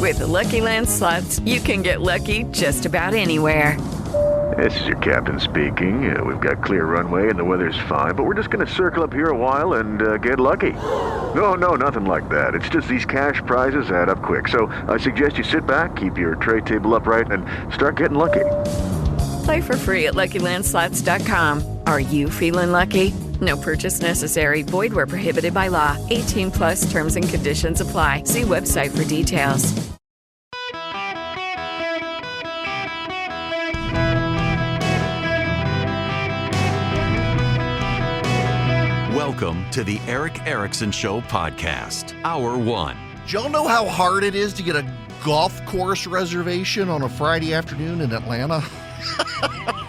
With the Lucky Land Slots, you can get lucky just about anywhere. This is your captain speaking. We've got clear runway and the weather's fine, but we're just going to circle up here a while and get lucky. No, nothing like that. It's just these cash prizes add up quick. So I suggest you sit back, keep your tray table upright, and start getting lucky. Play for free at LuckyLandSlots.com. Are you feeling lucky? No purchase necessary. Void where prohibited by law. 18 plus terms and conditions apply. See website for details. Welcome to the Eric Erickson Show podcast, Hour 1. Do y'all know how hard it is to get a golf course reservation on a Friday afternoon in Atlanta?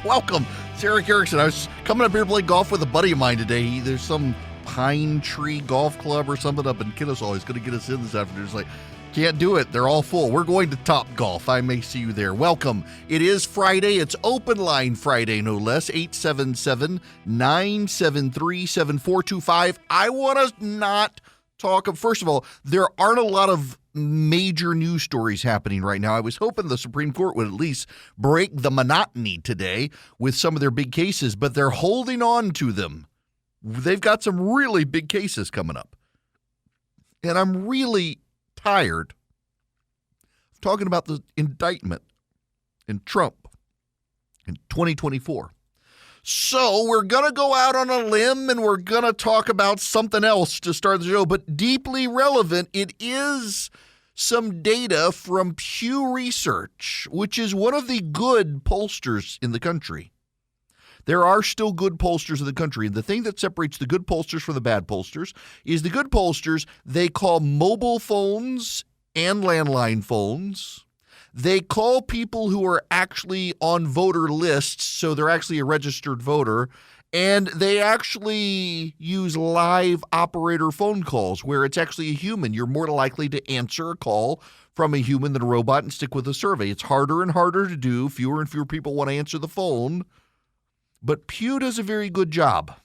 Welcome. It's Eric Erickson. I was coming up here to play golf with a buddy of mine today. There's some Pine Tree Golf Club or something up in Kennesaw. He's going to get us in this afternoon. It's like, can't do it. They're all full. We're going to Top Golf. I may see you there. Welcome. It is Friday. It's Open Line Friday, no less. 877-973-7425. I want to not talk. First of all, there aren't a lot of major news stories happening right now. I was hoping the Supreme Court would at least break the monotony today with some of their big cases, but they're holding on to them. They've got some really big cases coming up. And I'm really tired of talking about the indictment in Trump in 2024. So we're going to go out on a limb and we're going to talk about something else to start the show, but deeply relevant. It is some data from Pew Research, which is one of the good pollsters in the country. There are still good pollsters in the country, and the thing that separates the good pollsters from the bad pollsters is the good pollsters, they call mobile phones and landline phones. They call people who are actually on voter lists, so they're actually a registered voter, and they actually use live operator phone calls where it's actually a human. You're more likely to answer a call from a human than a robot and stick with a survey. It's harder and harder to do. Fewer and fewer people want to answer the phone. But Pew does a very good job.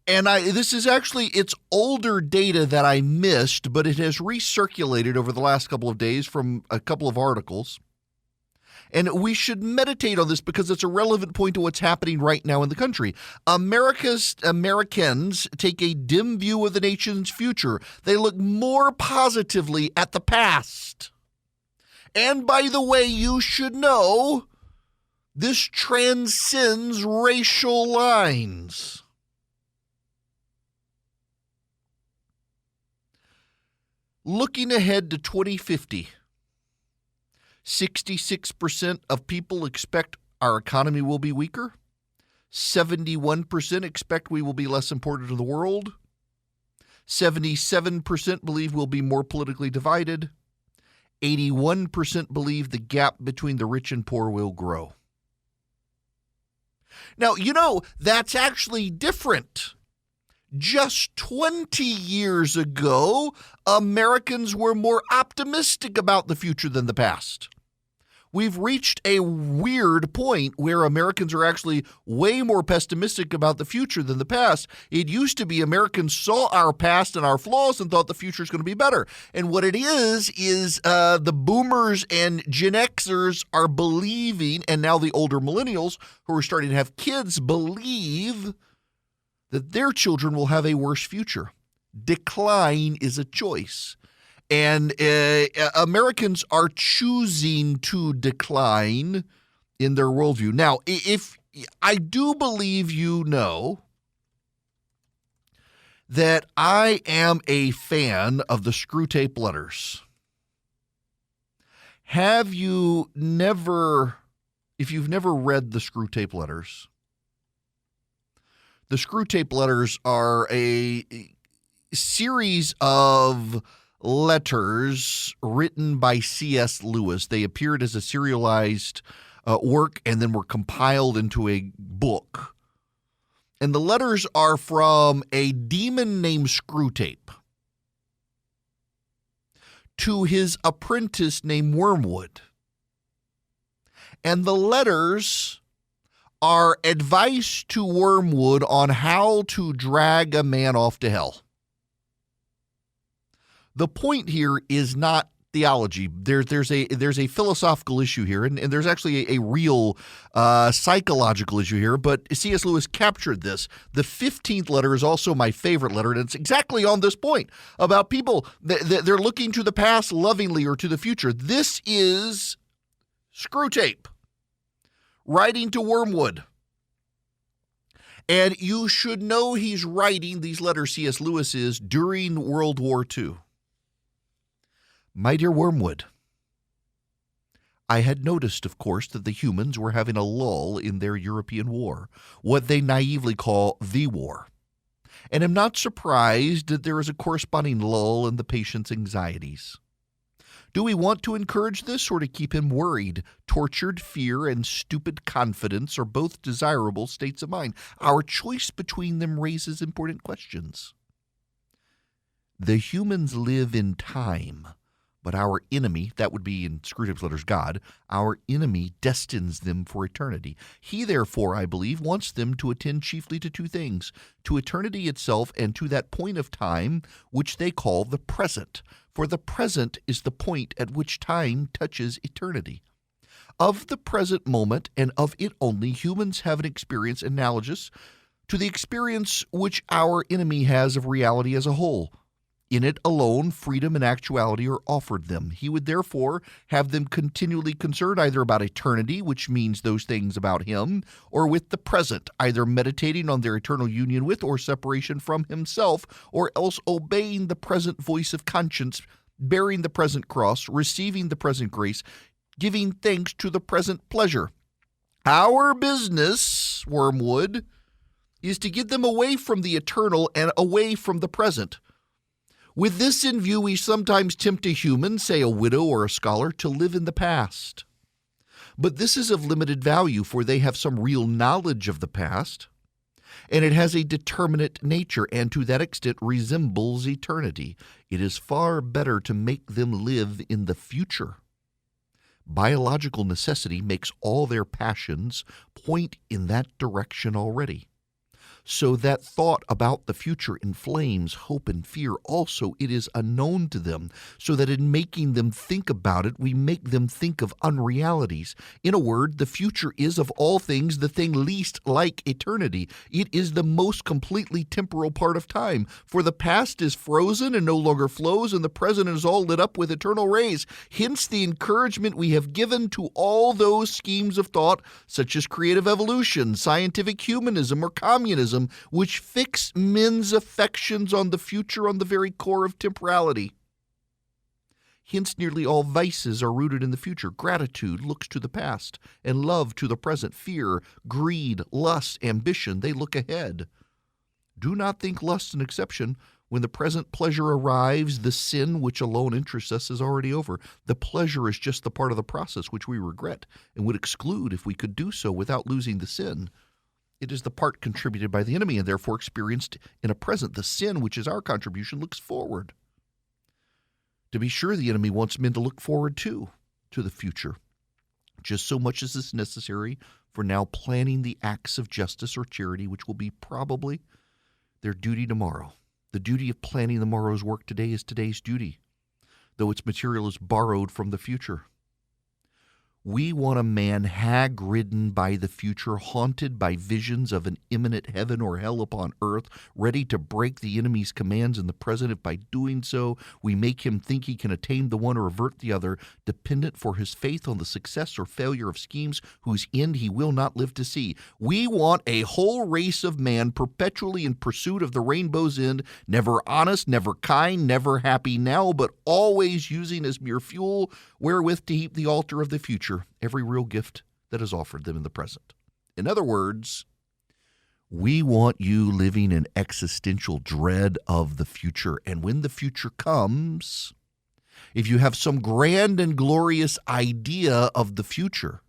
And this is actually, it's older data that I missed, but it has recirculated over the last couple of days from a couple of articles. And we should meditate on this because it's a relevant point to what's happening right now in the country. Americans take a dim view of the nation's future. They look more positively at the past. And by the way, you should know, this transcends racial lines. Looking ahead to 2050, 66% of people expect our economy will be weaker. 71% expect we will be less important to the world. 77% believe we'll be more politically divided. 81% believe the gap between the rich and poor will grow. Now, you know, that's actually different. Just 20 years ago, Americans were more optimistic about the future than the past. We've reached a weird point where Americans are actually way more pessimistic about the future than the past. It used to be Americans saw our past and our flaws and thought the future is going to be better. And what it is the boomers and Gen Xers are believing, and now the older millennials who are starting to have kids believe that their children will have a worse future. Decline is a choice. And Americans are choosing to decline in their worldview. Now, if I do believe you know that I am a fan of the Screw Tape Letters. Have you never, if you've never read the Screw Tape Letters, the Screw Tape Letters are a series of letters written by C.S. Lewis. They appeared as a serialized work and then were compiled into a book. And the letters are from a demon named Screwtape to his apprentice named Wormwood. And the letters are advice to Wormwood on how to drag a man off to hell. The point here is not theology. There's a philosophical issue here, and there's actually a real psychological issue here, but C.S. Lewis captured this. The 15th letter is also my favorite letter, and it's exactly on this point about people. They're looking to the past lovingly or to the future. This is Screwtape writing to Wormwood. And you should know he's writing these letters, C.S. Lewis is, during World War II. My dear Wormwood, I had noticed, of course, that the humans were having a lull in their European war, what they naively call the war. And am not surprised that there is a corresponding lull in the patient's anxieties. Do we want to encourage this or to keep him worried? Tortured fear and stupid confidence are both desirable states of mind. Our choice between them raises important questions. The humans live in time, but our enemy, that would be in Screwtape's letters God, our enemy destines them for eternity. He, therefore, I believe, wants them to attend chiefly to two things, to eternity itself and to that point of time which they call the present. For the present is the point at which time touches eternity. Of the present moment, and of it only, humans have an experience analogous to the experience which our enemy has of reality as a whole. In it alone, freedom and actuality are offered them. He would therefore have them continually concerned either about eternity, which means those things about him, or with the present, either meditating on their eternal union with or separation from himself, or else obeying the present voice of conscience, bearing the present cross, receiving the present grace, giving thanks to the present pleasure. Our business, Wormwood, is to get them away from the eternal and away from the present. With this in view, we sometimes tempt a human, say a widow or a scholar, to live in the past. But this is of limited value, for they have some real knowledge of the past, and it has a determinate nature, and to that extent resembles eternity. It is far better to make them live in the future. Biological necessity makes all their passions point in that direction already. So that thought about the future inflames hope and fear. Also, it is unknown to them, so that in making them think about it, we make them think of unrealities. In a word, the future is of all things the thing least like eternity. It is the most completely temporal part of time, for the past is frozen and no longer flows, and the present is all lit up with eternal rays. Hence the encouragement we have given to all those schemes of thought, such as creative evolution, scientific humanism, or communism, which fix men's affections on the future on the very core of temporality. Hence nearly all vices are rooted in the future. Gratitude looks to the past, and love to the present. Fear, greed, lust, ambition, they look ahead. Do not think lust an exception. When the present pleasure arrives, the sin which alone interests us is already over. The pleasure is just the part of the process which we regret and would exclude if we could do so without losing the sin. It is the part contributed by the enemy and therefore experienced in a present. The sin, which is our contribution, looks forward. To be sure, the enemy wants men to look forward to the future, just so much as is necessary for now planning the acts of justice or charity, which will be probably their duty tomorrow. The duty of planning the morrow's work today is today's duty, though its material is borrowed from the future. We want a man hag-ridden by the future, haunted by visions of an imminent heaven or hell upon earth, ready to break the enemy's commands in the present if by doing so we make him think he can attain the one or avert the other, dependent for his faith on the success or failure of schemes whose end he will not live to see. We want a whole race of man perpetually in pursuit of the rainbow's end, never honest, never kind, never happy now, but always using as mere fuel wherewith to heap the altar of the future every real gift that is offered them in the present. In other words, we want you living in existential dread of the future. And when the future comes, if you have some grand and glorious idea of the future,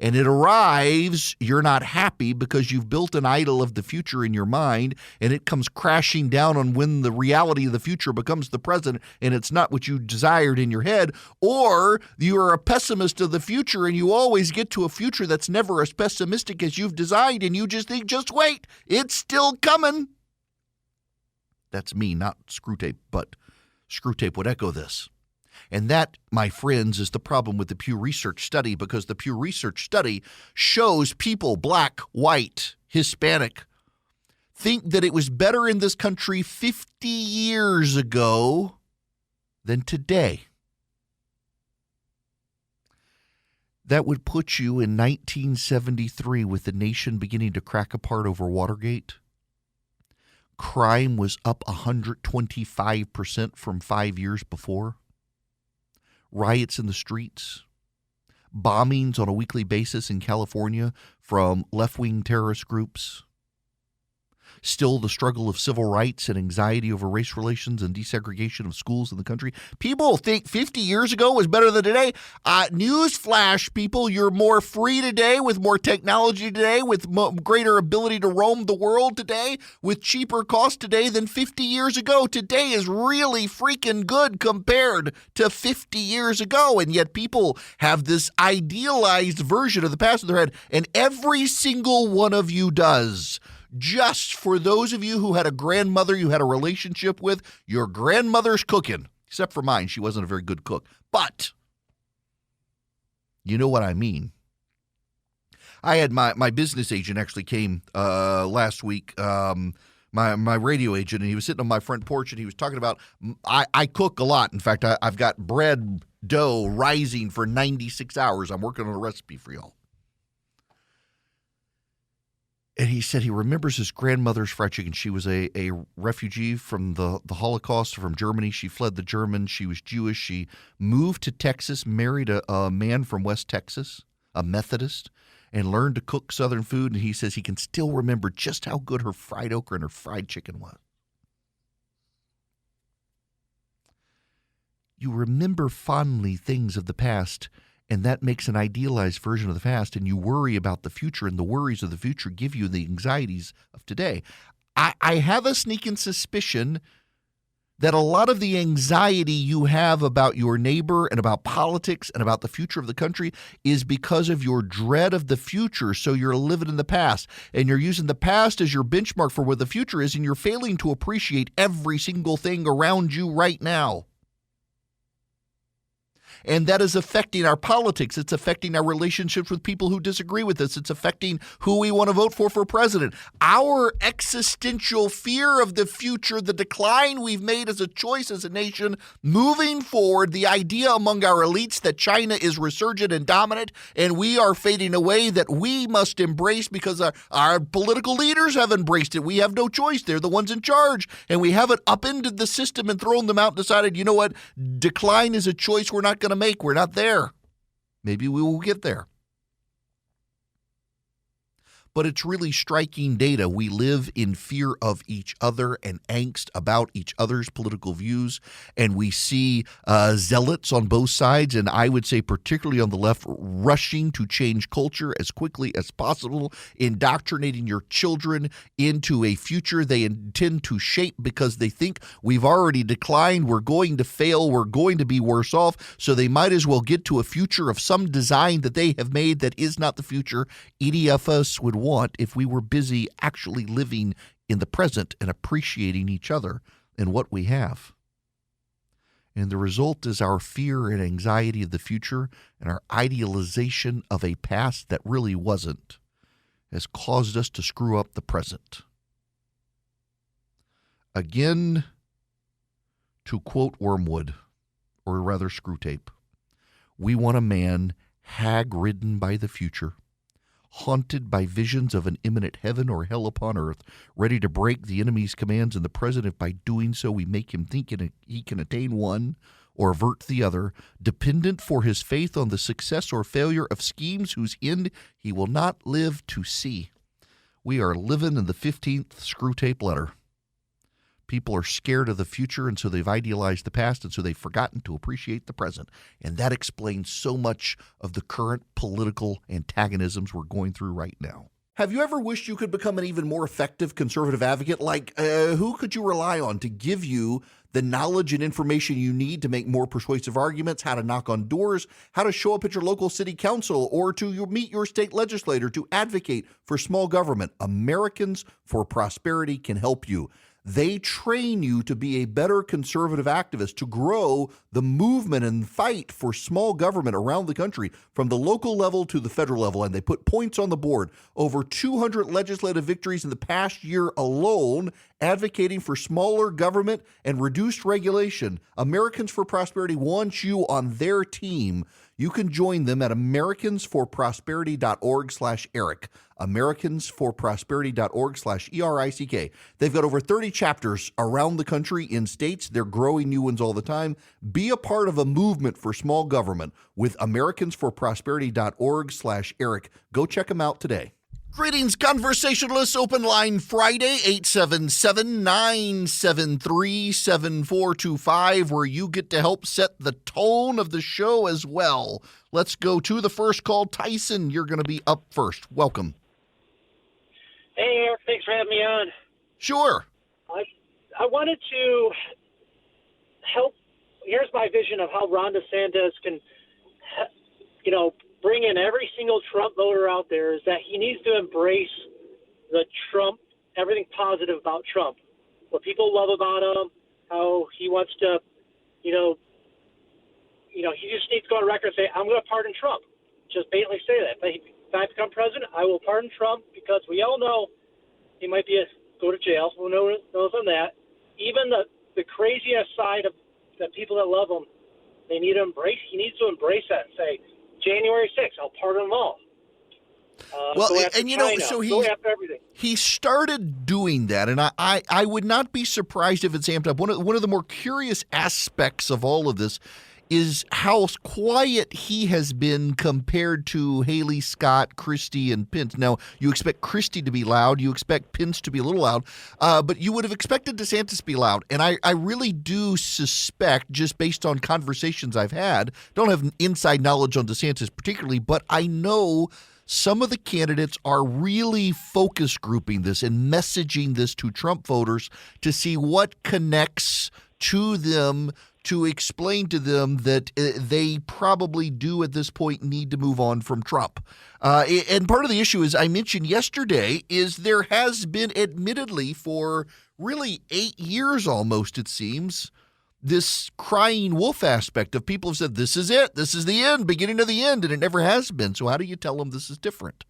and it arrives, you're not happy because you've built an idol of the future in your mind, and it comes crashing down on when the reality of the future becomes the present, and it's not what you desired in your head. Or you are a pessimist of the future, and you always get to a future that's never as pessimistic as you've designed, and you just think, just wait, it's still coming. That's me, not Screwtape, but Screwtape would echo this. And that, my friends, is the problem with the Pew Research study, because the Pew Research study shows people, black, white, Hispanic, think that it was better in this country 50 years ago than today. That would put you in 1973 with the nation beginning to crack apart over Watergate. Crime was up 125% from 5 years before. Riots in the streets. Bombings on a weekly basis in California from left-wing terrorist groups. Still the struggle of civil rights and anxiety over race relations and desegregation of schools in the country. People think 50 years ago was better than today. Newsflash, people, you're more free today with more technology today, with greater ability to roam the world today, with cheaper cost today than 50 years ago. Today is really freaking good compared to 50 years ago. And yet people have this idealized version of the past in their head, and every single one of you does. Just for those of you who had a grandmother you had a relationship with, your grandmother's cooking, except for mine. She wasn't a very good cook. But you know what I mean. I had my business agent actually came last week, my radio agent, and he was sitting on my front porch, and he was talking about, I cook a lot. In fact, I've got bread dough rising for 96 hours. I'm working on a recipe for y'all. And he said he remembers his grandmother's fried chicken. She was a refugee from the Holocaust from Germany. She fled the Germans. She was Jewish. She moved to Texas, married a man from West Texas, a Methodist, and learned to cook Southern food. And he says he can still remember just how good her fried okra and her fried chicken was. You remember fondly things of the past, and that makes an idealized version of the past, and you worry about the future, and the worries of the future give you the anxieties of today. I have a sneaking suspicion that a lot of the anxiety you have about your neighbor and about politics and about the future of the country is because of your dread of the future. So you're living in the past, and you're using the past as your benchmark for where the future is, and you're failing to appreciate every single thing around you right now. And that is affecting our politics. It's affecting our relationships with people who disagree with us. It's affecting who we want to vote for president. Our existential fear of the future, the decline we've made as a choice as a nation, moving forward, the idea among our elites that China is resurgent and dominant, and we are fading away, that we must embrace because our political leaders have embraced it. We have no choice. They're the ones in charge. And we haven't upended the system and thrown them out and decided, you know what, decline is a choice we're not going to make. We're not there. Maybe we will get there. But it's really striking data. We live in fear of each other and angst about each other's political views. And we see zealots on both sides, and I would say particularly on the left, rushing to change culture as quickly as possible, indoctrinating your children into a future they intend to shape because they think we've already declined, we're going to fail, we're going to be worse off, so they might as well get to a future of some design that they have made that is not the future any of us would want if we were busy actually living in the present and appreciating each other and what we have. And the result is our fear and anxiety of the future and our idealization of a past that really wasn't has caused us to screw up the present. Again, to quote Wormwood, or rather Screwtape, we want a man hag-ridden by the future, haunted by visions of an imminent heaven or hell upon earth, ready to break the enemy's commands in the present if by doing so we make him think he can attain one or avert the other, dependent for his faith on the success or failure of schemes whose end he will not live to see. We are living in the 15th Screwtape letter. People are scared of the future, and so they've idealized the past, and so they've forgotten to appreciate the present. And that explains so much of the current political antagonisms we're going through right now. Have you ever wished you could become an even more effective conservative advocate? Like, who could you rely on to give you the knowledge and information you need to make more persuasive arguments, how to knock on doors, how to show up at your local city council or to meet your state legislator, to advocate for small government? Americans for Prosperity can help you. They train you to be a better conservative activist, to grow the movement and fight for small government around the country from the local level to the federal level. And they put points on the board. Over 200 legislative victories in the past year alone, advocating for smaller government and reduced regulation. Americans for Prosperity wants you on their team. You can join them at americansforprosperity.org/Eric. americansforprosperity.org/ERICK. They've got over 30 chapters around the country in states. They're growing new ones all the time. Be a part of a movement for small government with americansforprosperity.org/Eric. Go check them out today. Greetings, conversationalists. Open line Friday, 877-973-7425, where you get to help set the tone of the show as well. Let's go to the first call. Tyson, you're going to be up first. Welcome. Hey, Eric, thanks for having me on. Sure. I wanted to help. Here's my vision of how Ron DeSantis can, bring in every single Trump voter out there, is that he needs to embrace the Trump, everything positive about Trump, what people love about him, how he wants to, he just needs to go on record and say, I'm going to pardon Trump. Just blatantly say that. If I become president, I will pardon Trump, because we all know he might go to jail. Who knows on that? Even the craziest side of the people that love him, he needs to embrace that and say, January 6th, I'll pardon them all. So he started doing that, and I would not be surprised if it's amped up. One of the more curious aspects of all of this is how quiet he has been compared to Haley, Scott, Christie, and Pence. Now, you expect Christie to be loud. You expect Pence to be a little loud. But you would have expected DeSantis to be loud. And I really do suspect, just based on conversations I've had, don't have inside knowledge on DeSantis particularly, but I know some of the candidates are really focus grouping this and messaging this to Trump voters to see what connects to them, to explain to them that they probably do at this point need to move on from Trump. And part of the issue, as I mentioned yesterday, is there has been, admittedly, for really 8 years almost, it seems, this crying wolf aspect of people have said, this is it, this is the end, beginning of the end, and it never has been. So how do you tell them this is different?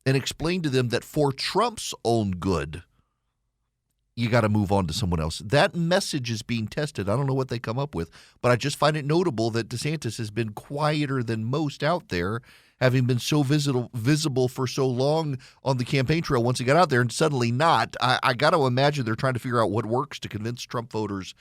And explain to them that for Trump's own good, you got to move on to someone else. That message is being tested. I don't know what they come up with, but I just find it notable that DeSantis has been quieter than most out there, having been so visible for so long on the campaign trail once he got out there, and suddenly not. I got to imagine they're trying to figure out what works to convince Trump voters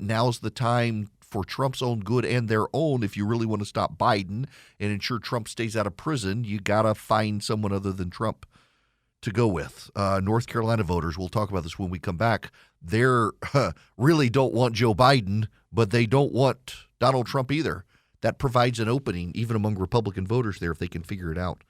now's the time for Trump's own good and their own. If you really want to stop Biden and ensure Trump stays out of prison, you got to find someone other than Trump to go with. North Carolina voters, we'll talk about this when we come back, they're really don't want Joe Biden, but they don't want Donald Trump either. That provides an opening even among Republican voters there if they can figure it out.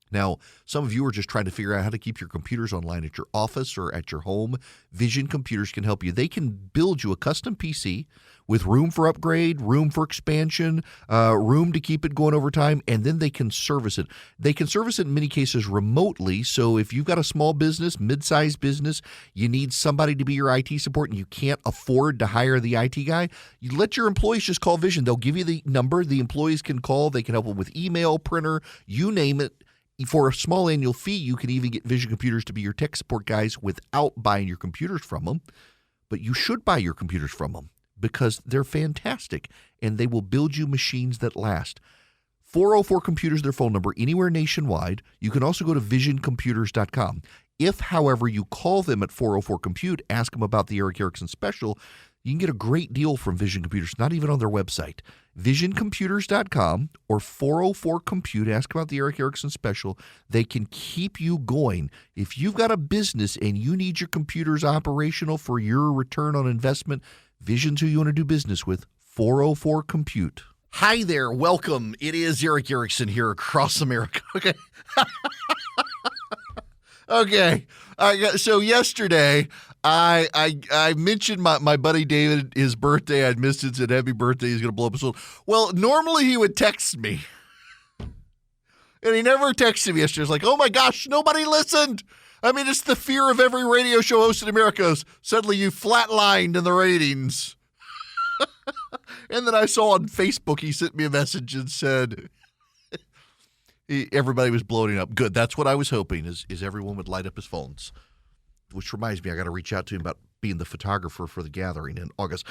Now, some of you are just trying to figure out how to keep your computers online at your office or at your home. Vision Computers can help you. They can build you a custom PC with room for upgrade, room for expansion, room to keep it going over time, and then they can service it. They can service it in many cases remotely. So if you've got a small business, mid-sized business, you need somebody to be your IT support and you can't afford to hire the IT guy, you let your employees just call Vision. They'll give you the number. The employees can call. They can help them with email, printer, you name it. For a small annual fee, you can even get Vision Computers to be your tech support guys without buying your computers from them. But you should buy your computers from them because they're fantastic, and they will build you machines that last. 404 Computers, their phone number, anywhere nationwide. You can also go to visioncomputers.com. If, however, you call them at 404 Compute, ask them about the Eric Erickson special, you can get a great deal from Vision Computers, not even on their website. VisionComputers.com or 404 Compute. Ask about the Eric Erickson special. They can keep you going. If you've got a business and you need your computers operational for your return on investment, Vision's who you want to do business with. 404 Compute. Hi there. Welcome. It is Eric Erickson here across America. Okay. Okay. So yesterday, I mentioned my buddy David, his birthday. I'd missed it, said happy birthday. He's going to blow up his phone. Well, normally he would text me. And he never texted me yesterday. It's like, oh my gosh, nobody listened. I mean, it's the fear of every radio show host in America. Suddenly you flatlined in the ratings. And then I saw on Facebook, he sent me a message and said everybody was bloating up. Good. That's what I was hoping is everyone would light up his phones. Which reminds me, I got to reach out to him about being the photographer for the gathering in August.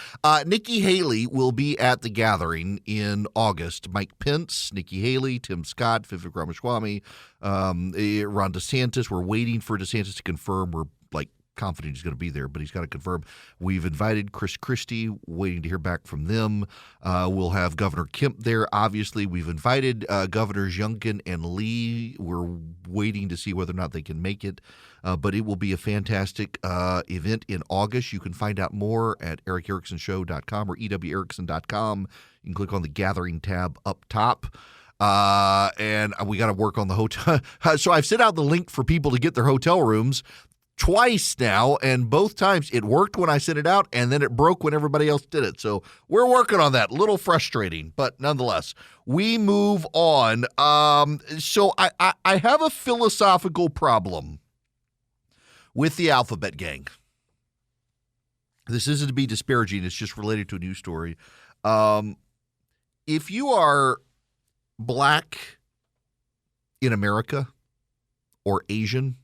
Nikki Haley will be at the gathering in August. Mike Pence, Nikki Haley, Tim Scott, Vivek Ramaswamy, Ron DeSantis. We're waiting for DeSantis to confirm. We're confident he's going to be there, but he's got to confirm. We've invited Chris Christie, waiting to hear back from them. We'll have Governor Kemp there, obviously. We've invited Governors Youngkin and Lee. We're waiting to see whether or not they can make it, but it will be a fantastic event in August. You can find out more at ericericksonshow.com or ewerickson.com. You can click on the Gathering tab up top. And we got to work on the hotel. So I've sent out the link for people to get their hotel rooms twice now, and both times it worked when I sent it out, and then it broke when everybody else did it. So we're working on that. A little frustrating, but nonetheless, we move on. So I have a philosophical problem with the Alphabet Gang. This isn't to be disparaging. It's just related to a news story. If you are black in America or Asian,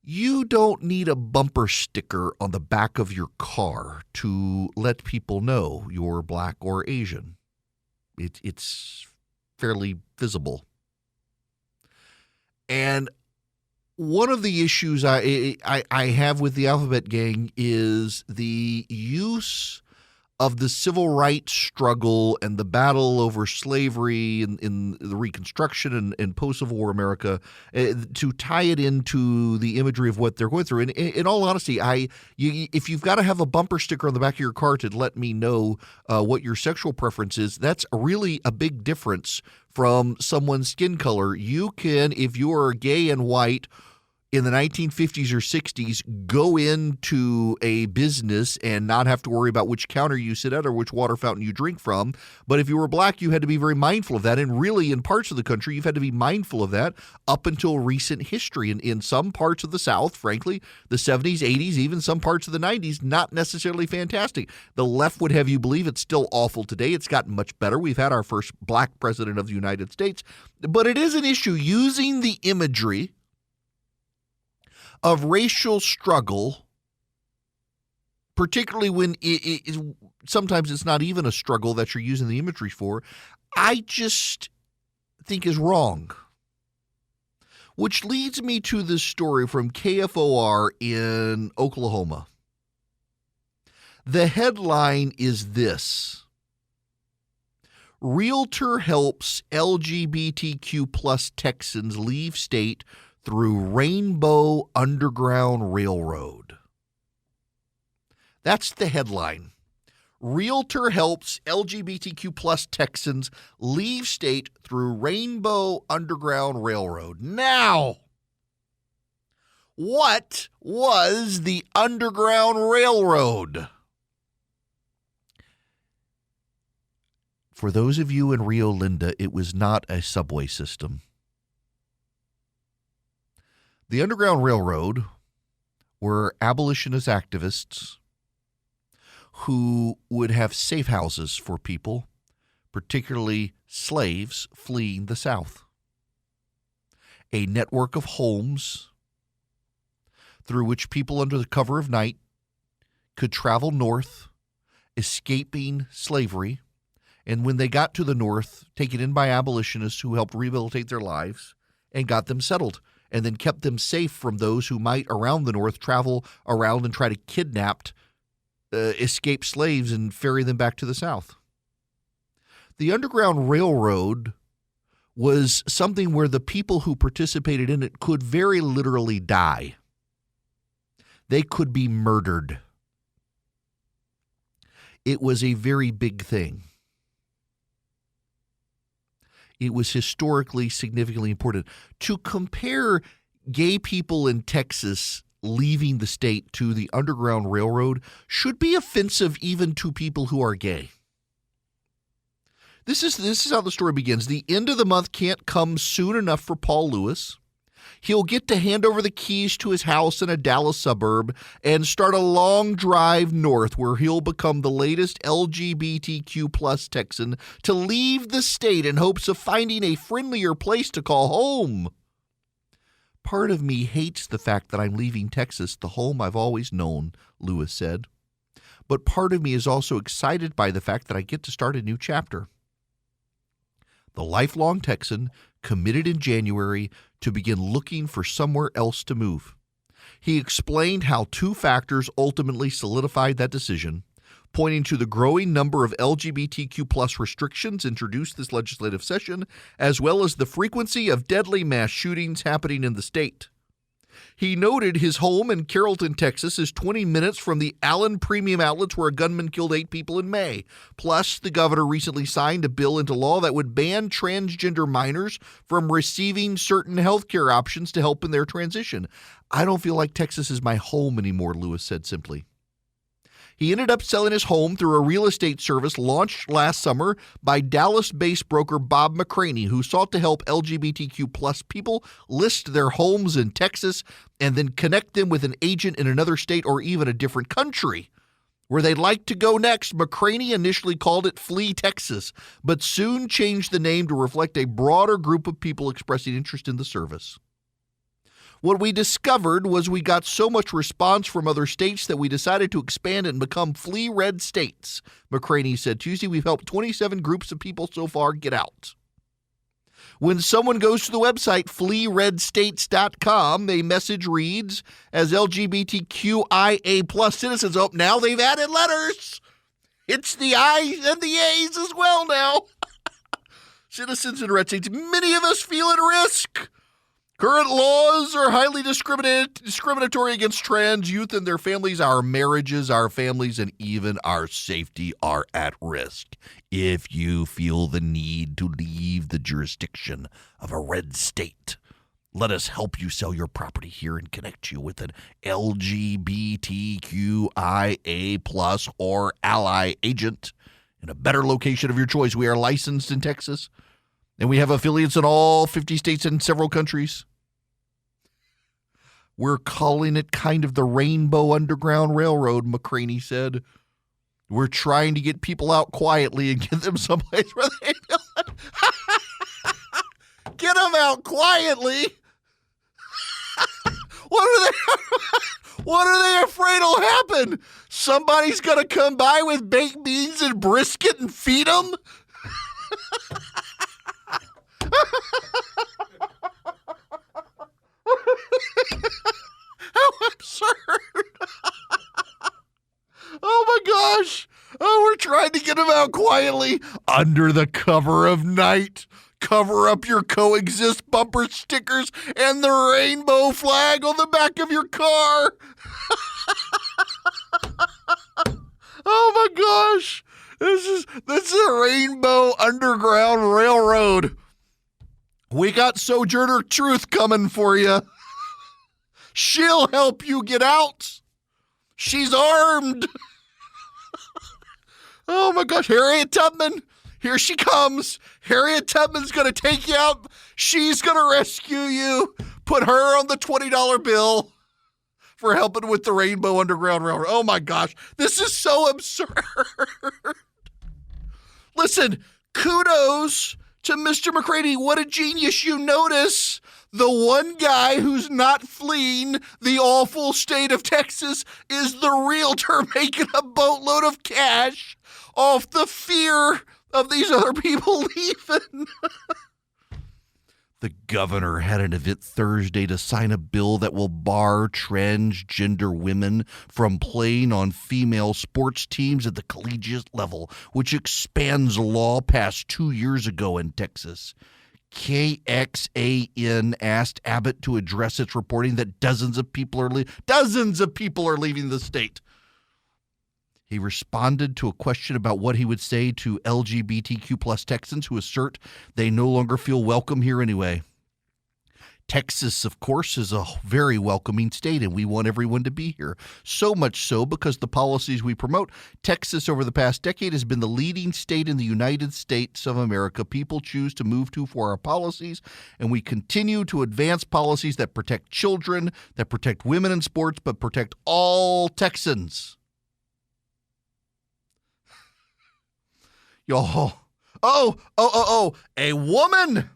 you don't need a bumper sticker on the back of your car to let people know you're black or Asian. It's fairly visible. And one of the issues I have with the Alphabet Gang is the use of the civil rights struggle and the battle over slavery in the Reconstruction and post-Civil War America to tie it into the imagery of what they're going through. And in all honesty, if you've got to have a bumper sticker on the back of your car to let me know what your sexual preference is, that's really a big difference from someone's skin color. You can, if you are gay and white, in the 1950s or 60s, go into a business and not have to worry about which counter you sit at or which water fountain you drink from. But if you were black, you had to be very mindful of that. And really, in parts of the country, you've had to be mindful of that up until recent history. And in some parts of the South, frankly, the 70s, 80s, even some parts of the 90s, not necessarily fantastic. The left would have you believe it's still awful today. It's gotten much better. We've had our first black president of the United States. But it is an issue using the imagery of racial struggle, particularly when sometimes it's not even a struggle that you're using the imagery for, I just think is wrong. Which leads me to this story from KFOR in Oklahoma. The headline is this: Realtor helps LGBTQ plus Texans leave state through Rainbow Underground Railroad. That's the headline. Realtor helps LGBTQ plus Texans leave state through Rainbow Underground Railroad. Now, what was the Underground Railroad? For those of you in Rio Linda, it was not a subway system. The Underground Railroad were abolitionist activists who would have safe houses for people, particularly slaves fleeing the South. A network of homes through which people under the cover of night could travel north, escaping slavery, and when they got to the north, taken in by abolitionists who helped rehabilitate their lives and got them settled, and then kept them safe from those who might, around the north, travel around and try to kidnap escaped slaves and ferry them back to the South. The Underground Railroad was something where the people who participated in it could very literally die. They could be murdered. It was a very big thing. It was historically significantly important. To compare gay people in Texas leaving the state to the Underground Railroad should be offensive even to people who are gay. This is how the story begins. The end of the month can't come soon enough for Paul Lewis. He'll get to hand over the keys to his house in a Dallas suburb and start a long drive north where he'll become the latest LGBTQ plus Texan to leave the state in hopes of finding a friendlier place to call home. Part of me hates the fact that I'm leaving Texas, the home I've always known, Lewis said. But part of me is also excited by the fact that I get to start a new chapter. The lifelong Texan committed in January to begin looking for somewhere else to move. He explained how two factors ultimately solidified that decision, pointing to the growing number of LGBTQ plus restrictions introduced this legislative session, as well as the frequency of deadly mass shootings happening in the state. He noted his home in Carrollton, Texas is 20 minutes from the Allen Premium Outlets where a gunman killed 8 people in May. Plus, the governor recently signed a bill into law that would ban transgender minors from receiving certain health care options to help in their transition. I don't feel like Texas is my home anymore, Lewis said simply. He ended up selling his home through a real estate service launched last summer by Dallas-based broker Bob McCraney, who sought to help LGBTQ plus people list their homes in Texas and then connect them with an agent in another state or even a different country. Where they'd like to go next, McCraney initially called it Flee Texas, but soon changed the name to reflect a broader group of people expressing interest in the service. What we discovered was we got so much response from other states that we decided to expand and become Flee Red States, McCraney said Tuesday. We've helped 27 groups of people so far get out. When someone goes to the website fleeredstates.com, a message reads, as LGBTQIA plus citizens, oh, now they've added letters. It's the I's and the A's as well now. Citizens in red states, many of us feel at risk. Current laws are highly discriminatory against trans youth and their families. Our marriages, our families, and even our safety are at risk. If you feel the need to leave the jurisdiction of a red state, let us help you sell your property here and connect you with an LGBTQIA plus or ally agent in a better location of your choice. We are licensed in Texas, and we have affiliates in all 50 states and several countries. We're calling it kind of the Rainbow Underground Railroad, McCraney said. We're trying to get people out quietly and get them someplace where they feel like... Get them out quietly? What are they afraid will happen? Somebody's going to come by with baked beans and brisket and feed them? How absurd. Oh my gosh. Oh, we're trying to get them out quietly under the cover of night. Cover up your coexist bumper stickers and the rainbow flag on the back of your car. Oh my gosh. This is a Rainbow Underground Railroad. We got Sojourner Truth coming for you. She'll help you get out. She's armed. Oh my gosh, Harriet Tubman, here she comes. Harriet Tubman's going to take you out. She's going to rescue you. Put her on the $20 bill for helping with the Rainbow Underground Railroad. Oh my gosh, this is so absurd. Listen, kudos to Mr. McCraney. What a genius. You notice the one guy who's not fleeing the awful state of Texas is the realtor making a boatload of cash off the fear of these other people leaving. The governor had an event Thursday to sign a bill that will bar transgender women from playing on female sports teams at the collegiate level, which expands a law passed 2 years ago in Texas. KXAN asked Abbott to address its reporting that dozens of people are leaving the state. He responded to a question about what he would say to LGBTQ plus Texans who assert they no longer feel welcome here anyway. Texas, of course, is a very welcoming state, and we want everyone to be here. So much so because the policies we promote, Texas over the past decade has been the leading state in the United States of America people choose to move to for our policies, and we continue to advance policies that protect children, that protect women in sports, but protect all Texans. Y'all, a woman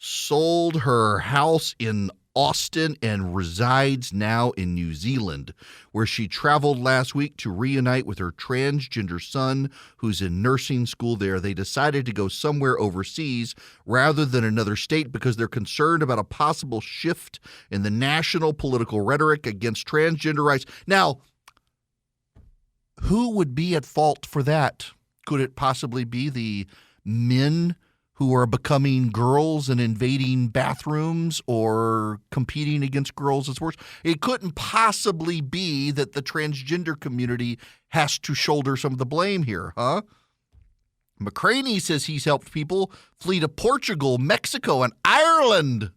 sold her house in Austin and resides now in New Zealand, where she traveled last week to reunite with her transgender son, who's in nursing school there. They decided to go somewhere overseas rather than another state because they're concerned about a possible shift in the national political rhetoric against transgender rights. Now, who would be at fault for that? Could it possibly be the men who are becoming girls and invading bathrooms or competing against girls in sports? It couldn't possibly be that the transgender community has to shoulder some of the blame here, huh? McCraney says he's helped people flee to Portugal, Mexico, and Ireland,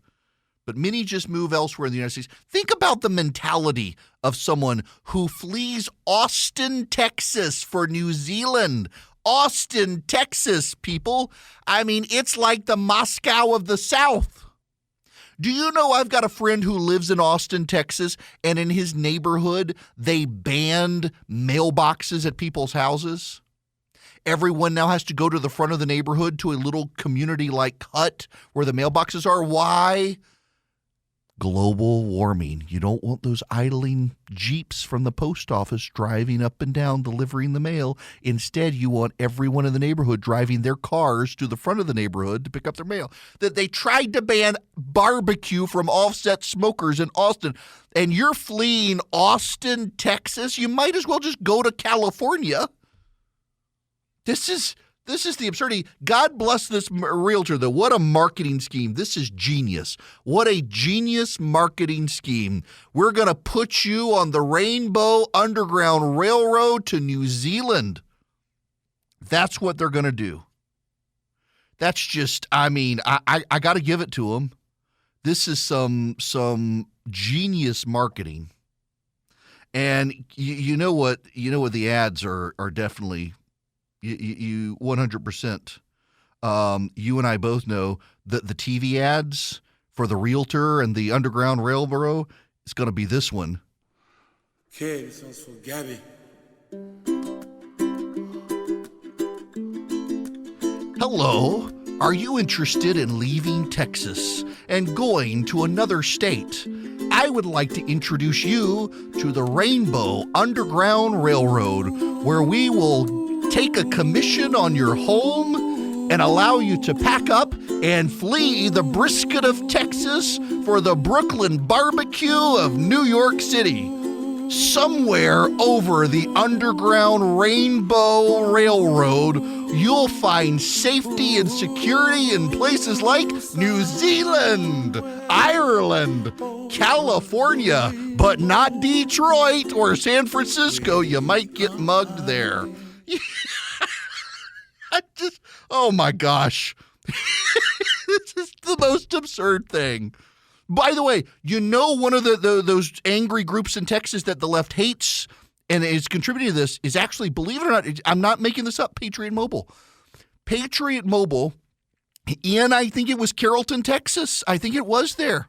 but many just move elsewhere in the United States. Think about the mentality of someone who flees Austin, Texas for New Zealand. Austin, Texas, people. I mean, it's like the Moscow of the South. Do you know I've got a friend who lives in Austin, Texas, and in his neighborhood, they banned mailboxes at people's houses? Everyone now has to go to the front of the neighborhood to a little community-like hut where the mailboxes are. Why? Global warming. You don't want those idling Jeeps from the post office driving up and down delivering the mail. Instead, you want everyone in the neighborhood driving their cars to the front of the neighborhood to pick up their mail. That they tried to ban barbecue from offset smokers in Austin. And you're fleeing Austin, Texas? You might as well just go to California. This is the absurdity. God bless this realtor, though. What a marketing scheme. This is genius. What a genius marketing scheme. We're going to put you on the Rainbow Underground Railroad to New Zealand. That's what they're going to do. That's just, I mean, I got to give it to them. This is some genius marketing. And you know what the ads are definitely. You 100%. You and I both know that the TV ads for the realtor and the Underground Railroad is going to be this one. Okay, this one's for Gabby. Hello. Are you interested in leaving Texas and going to another state? I would like to introduce you to the Rainbow Underground Railroad, where we will take a commission on your home and allow you to pack up and flee the brisket of Texas for the Brooklyn barbecue of New York City. Somewhere over the Underground Rainbow Railroad, you'll find safety and security in places like New Zealand, Ireland, California, but not Detroit or San Francisco. You might get mugged there. Oh my gosh. This is the most absurd thing. By the way, you know one of those angry groups in Texas that the left hates and is contributing to this is actually, believe it or not, I'm not making this up, Patriot Mobile. Patriot Mobile in, I think it was Carrollton, Texas. I think it was there.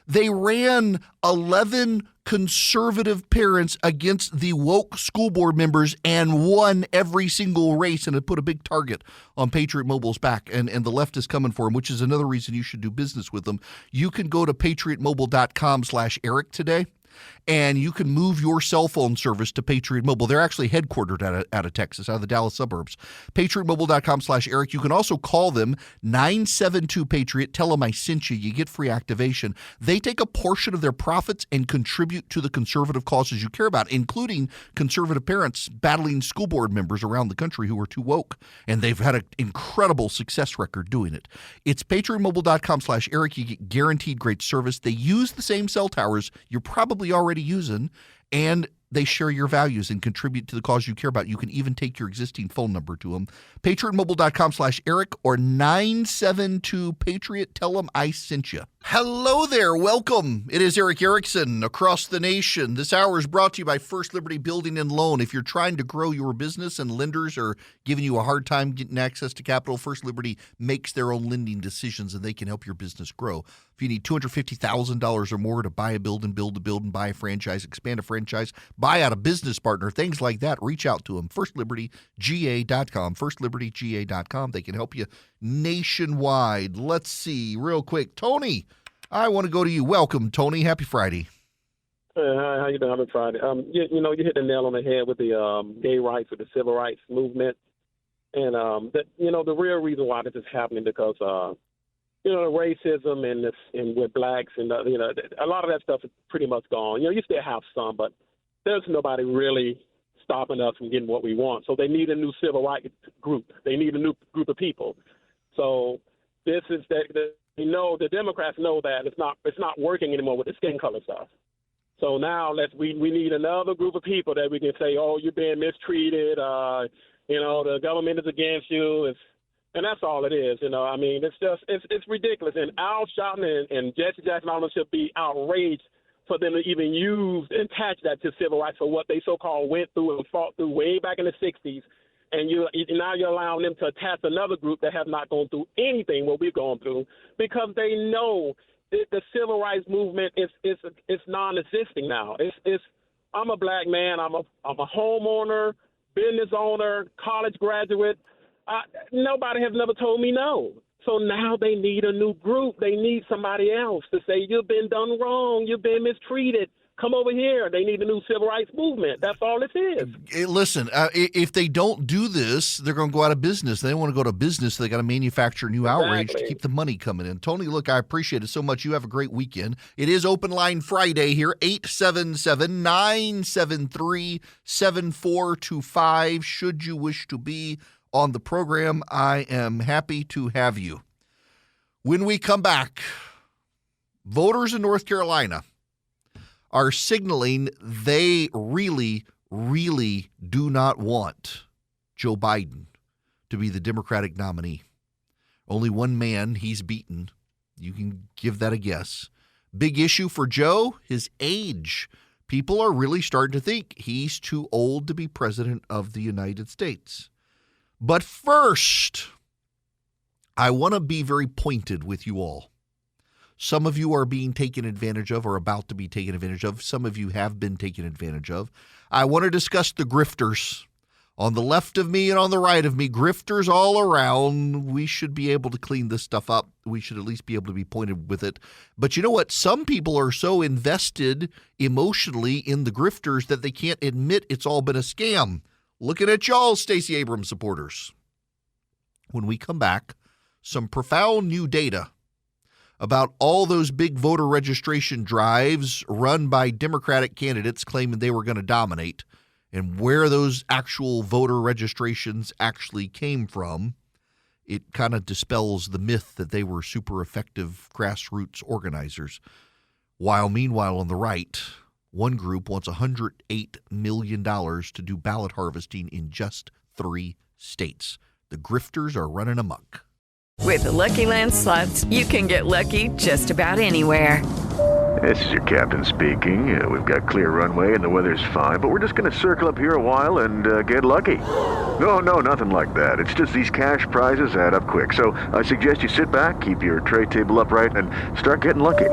They ran 11 conservative parents against the woke school board members and won every single race, and it put a big target on Patriot Mobile's back, and the left is coming for them, which is another reason you should do business with them. You can go to patriotmobile.com/Eric today, and you can move your cell phone service to Patriot Mobile. They're actually headquartered out of Texas, out of the Dallas suburbs. PatriotMobile.com/Eric. You can also call them 972-PATRIOT. Tell them I sent you. You get free activation. They take a portion of their profits and contribute to the conservative causes you care about, including conservative parents battling school board members around the country who are too woke. And they've had an incredible success record doing it. It's PatriotMobile.com/Eric. You get guaranteed great service. They use the same cell towers you're probably already using, and they share your values and contribute to the cause you care about. You can even take your existing phone number to them. PatriotMobile.com/Eric or 972-PATRIOT. Tell them I sent you. Hello there. Welcome. It is Eric Erickson across the nation. This hour is brought to you by First Liberty Building and Loan. If you're trying to grow your business and lenders are giving you a hard time getting access to capital, First Liberty makes their own lending decisions and they can help your business grow. If you need $250,000 or more to buy a building, build a building, buy a franchise, expand a franchise, buy out a business partner, things like that, reach out to them. FirstLibertyGA.com. FirstLibertyGA.com. They can help you nationwide. Let's see real quick. Tony, I want to go to you. Welcome, Tony. Happy Friday. Hi, how you doing? Happy Friday. You hit the nail on the head with the gay rights or the civil rights movement, and the real reason why this is happening because the racism and with blacks and a lot of that stuff is pretty much gone. You still have some, but there's nobody really stopping us from getting what we want. So they need a new civil rights group. They need a new group of people. So this is the Democrats know that it's not working anymore with the skin color stuff. So now we need another group of people that we can say, oh, you're being mistreated. The government is against you. And that's all it is. It's ridiculous. And Al Sharpton and Jesse Jackson should be outraged for them to even use and attach that to civil rights for what they so-called went through and fought through way back in the 60s. And now you're allowing them to attach another group that have not gone through anything what we've gone through because they know that the civil rights movement is non-existing now. I'm a black man. I'm a homeowner, business owner, college graduate. Nobody has never told me no. So now they need a new group. They need somebody else to say, you've been done wrong. You've been mistreated. Come over here. They need a new civil rights movement. That's all it is. Hey, listen, if they don't do this, they're going to go out of business. They don't want to go to business. They got to manufacture new outrage to keep the money coming in. Tony, look, I appreciate it so much. You have a great weekend. It is Open Line Friday here, 877-973-7425. Should you wish to be on the program, I am happy to have you. When we come back, voters in North Carolina are signaling they really, really do not want Joe Biden to be the Democratic nominee. Only one man he's beaten. You can give that a guess. Big issue for Joe, his age. People are really starting to think he's too old to be president of the United States. But first, I want to be very pointed with you all. Some of you are being taken advantage of or about to be taken advantage of. Some of you have been taken advantage of. I want to discuss the grifters. On the left of me and on the right of me, grifters all around. We should be able to clean this stuff up. We should at least be able to be pointed with it. But you know what? Some people are so invested emotionally in the grifters that they can't admit it's all been a scam. Looking at y'all, Stacey Abrams supporters. When we come back, some profound new data about all those big voter registration drives run by Democratic candidates claiming they were going to dominate and where those actual voter registrations actually came from. It kind of dispels the myth that they were super effective grassroots organizers. While meanwhile on the right, one group wants $108 million to do ballot harvesting in just 3 states. The grifters are running amok. With the Lucky Land Slots, you can get lucky just about anywhere. This is your captain speaking. We've got clear runway and the weather's fine, but we're just going to circle up here a while and get lucky. No, nothing like that. It's just these cash prizes add up quick. So I suggest you sit back, keep your tray table upright, and start getting lucky.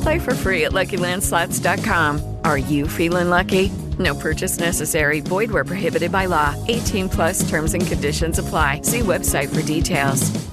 Play for free at LuckyLandSlots.com. Are you feeling lucky? No purchase necessary. Void where prohibited by law. 18+ terms and conditions apply. See website for details.